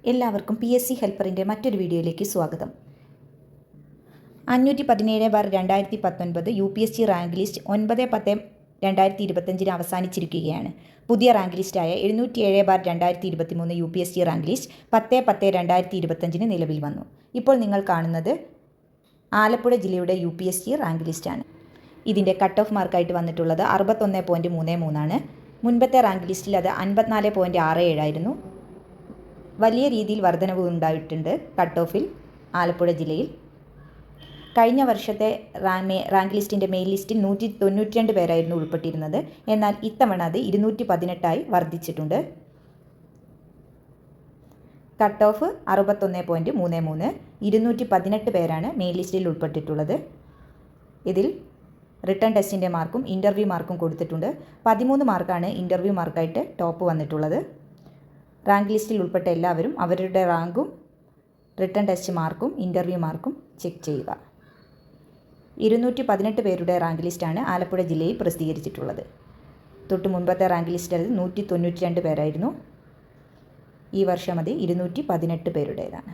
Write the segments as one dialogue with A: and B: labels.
A: എല്ലാവർക്കും PSC ഹെൽപ്പറിൻ്റെ മറ്റൊരു വീഡിയോയിലേക്ക് സ്വാഗതം. 517/2019 UPSC റാങ്ക് ലിസ്റ്റ് 9/10/2025 അവസാനിച്ചിരിക്കുകയാണ്. പുതിയ റാങ്ക് ലിസ്റ്റായ 707/2023 UPSC റാങ്ക് ലിസ്റ്റ് 10/10/2025 നിലവിൽ വന്നു. ഇപ്പോൾ നിങ്ങൾ കാണുന്നത് ആലപ്പുഴ ജില്ലയുടെ UPSC റാങ്ക് ലിസ്റ്റാണ്. ഇതിൻ്റെ കട്ട് ഓഫ് മാർക്കായിട്ട് വന്നിട്ടുള്ളത് 61.33 ആണ്. മുൻപത്തെ റാങ്ക് ലിസ്റ്റിൽ അത് 54.67 ആയിരുന്നു. വലിയ രീതിയിൽ വർധനവ് ഉണ്ടായിട്ടുണ്ട് കട്ട് ഓഫിൽ ആലപ്പുഴ ജില്ലയിൽ. കഴിഞ്ഞ വർഷത്തെ റാങ്ക് ലിസ്റ്റിൻ്റെ മെയിൻ ലിസ്റ്റിൽ 192 പേരായിരുന്നു ഉൾപ്പെട്ടിരുന്നത്. എന്നാൽ ഇത്തവണ അത് 218 വർദ്ധിച്ചിട്ടുണ്ട്. Cut off 61.33. 218 പേരാണ് മെയിൻ ലിസ്റ്റിൽ ഉൾപ്പെട്ടിട്ടുള്ളത്. ഇതിൽ റിട്ടേൺ ടെസ്റ്റിൻ്റെ മാർക്കും ഇൻ്റർവ്യൂ മാർക്കും കൊടുത്തിട്ടുണ്ട്. 13 മാർക്കാണ് ഇൻ്റർവ്യൂ മാർക്കായിട്ട് ടോപ്പ് വന്നിട്ടുള്ളത്. റാങ്ക് ലിസ്റ്റിൽ ഉൾപ്പെട്ട എല്ലാവരും അവരുടെ റാങ്കും റിട്ടേൺ ടെസ്റ്റ് മാർക്കും ഇൻ്റർവ്യൂ മാർക്കും ചെക്ക് ചെയ്യുക. 218 പേരുടെ റാങ്ക് ലിസ്റ്റാണ് ആലപ്പുഴ ജില്ലയിൽ പ്രസിദ്ധീകരിച്ചിട്ടുള്ളത്. തൊട്ട് മുൻപത്തെ റാങ്ക് ലിസ്റ്റിൽ 192 പേരായിരുന്നു. ഈ വർഷം അത് 218 പേരുടേതാണ്.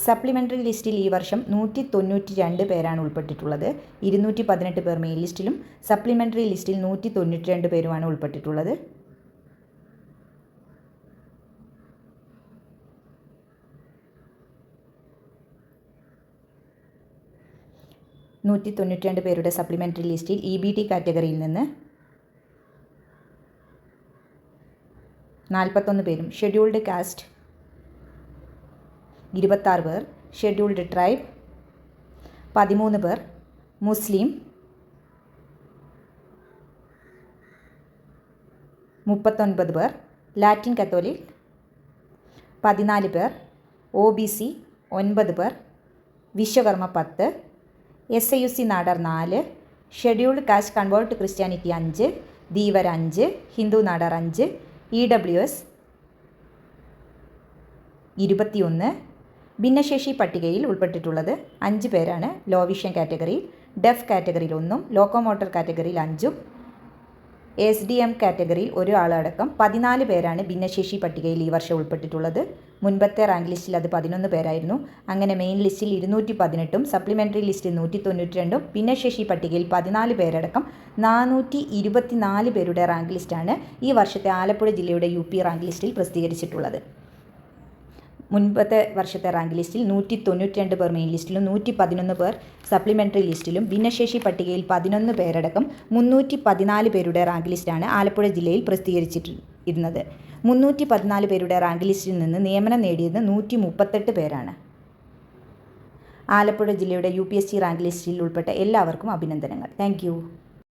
A: സപ്ലിമെൻ്ററി ലിസ്റ്റിൽ ഈ വർഷം 192 പേരാണ് ഉൾപ്പെട്ടിട്ടുള്ളത്. 218 പേർ മെയിൻ ലിസ്റ്റിലും സപ്ലിമെൻ്ററി ലിസ്റ്റിൽ 192 പേരുമാണ് ഉൾപ്പെട്ടിട്ടുള്ളത്. പേരുടെ സപ്ലിമെൻ്ററി ലിസ്റ്റിൽ EBT കാറ്റഗറിയിൽ നിന്ന് 41 പേരും, ഷെഡ്യൂൾഡ് കാസ്റ്റ് 26 പേർ, ഷെഡ്യൂൾഡ് ട്രൈബ് 13 പേർ, മുസ്ലിം 39 പേർ, ലാറ്റിൻ കത്തോലിക് 14 പേർ, OBC 9 പേർ, Vishwakarma 10, SIUC Nadar 4, scheduled caste convert Christianity 5, ധീവർ 5, Hindu Nadar 5, EWS 21. ഭിന്നശേഷി പട്ടികയിൽ ഉൾപ്പെട്ടിട്ടുള്ളത് 5 പേരാണ്. ലോ വിഷൻ കാറ്റഗറിയിൽ, ഡെഫ് കാറ്റഗറിയിൽ 1, ലോക്കോമോട്ടർ കാറ്റഗറിയിൽ 5, SDM കാറ്റഗറിയിൽ 1 ആളടക്കം 14 പേരാണ് ഭിന്നശേഷി പട്ടികയിൽ ഈ വർഷം ഉൾപ്പെട്ടിട്ടുള്ളത്. മുൻപത്തെ റാങ്ക് ലിസ്റ്റിൽ അത് 11 പേരായിരുന്നു. അങ്ങനെ മെയിൻ ലിസ്റ്റിൽ 218, സപ്ലിമെൻ്ററി ലിസ്റ്റിൽ 192, ഭിന്നശേഷി പട്ടികയിൽ 14 പേരടക്കം 424 പേരുടെ റാങ്ക് ലിസ്റ്റാണ് ഈ വർഷത്തെ ആലപ്പുഴ ജില്ലയുടെ UP റാങ്ക് ലിസ്റ്റിൽ പ്രസിദ്ധീകരിച്ചിട്ടുള്ളത്. മുൻപത്തെ വർഷത്തെ റാങ്ക് ലിസ്റ്റിൽ 192 പേർ മെയിൻ ലിസ്റ്റിലും 111 പേർ സപ്ലിമെൻ്ററി ലിസ്റ്റിലും ഭിന്നശേഷി പട്ടികയിൽ 11 പേരടക്കം 314 പേരുടെ റാങ്ക് ലിസ്റ്റാണ് ആലപ്പുഴ ജില്ലയിൽ പ്രസിദ്ധീകരിച്ചിരുന്നത്. 314 പേരുടെ റാങ്ക് ലിസ്റ്റിൽ നിന്ന് നിയമനം നേടിയത് 138 പേരാണ്. ആലപ്പുഴ ജില്ലയുടെ UPSC റാങ്ക് ലിസ്റ്റിൽ ഉൾപ്പെട്ട എല്ലാവർക്കും അഭിനന്ദനങ്ങൾ. താങ്ക്